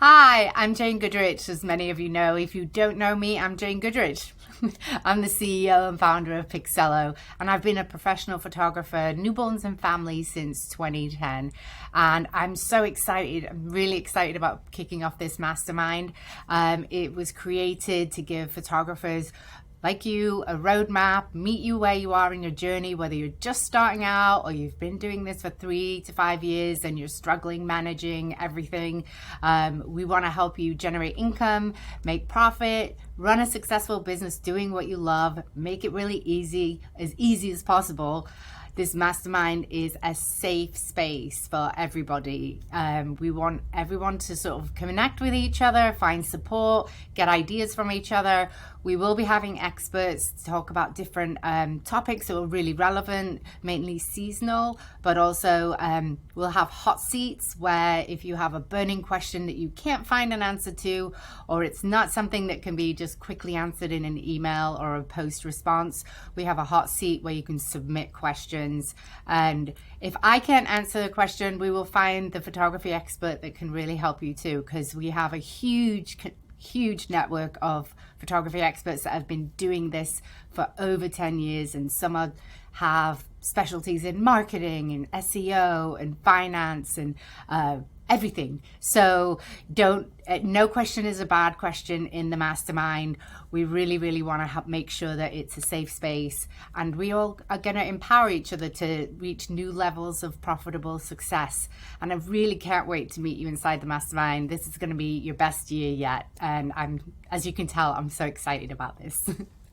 Hi, I'm Jane Goodrich, as many of you know. If you don't know me, I'm Jane Goodrich. I'm the CEO and founder of Picsello, and I've been a professional photographer, newborns and families since 2010. And I'm so excited. I'm really excited about kicking off this mastermind. It was created to give photographers like you a roadmap, meet you where you are in your journey, whether you're just starting out or you've been doing this for 3 to 5 years and you're struggling managing everything. We want to help you generate income, make profit, run a successful business doing what you love, make it really easy as possible. This mastermind is a safe space for everybody. We want everyone to sort of connect with each other, find support, get ideas from each other. We will be having experts talk about different topics that are really relevant, mainly seasonal, but also we'll have hot seats where if you have a burning question that you can't find an answer to, or it's not something that can be just quickly answered in an email or a post response, we have a hot seat where you can submit questions. And if I can't answer the question, we will find the photography expert that can really help you too, because we have a huge network of photography experts that have been doing this for over 10 years, and some have specialties in marketing and SEO and finance and everything. So no question is a bad question in the mastermind. We really want to help make sure that it's a safe space, and we all are going to empower each other to reach new levels of profitable success. And I really can't wait to meet you inside the mastermind. This is going to be your best year yet, and as you can tell, I'm so excited about this.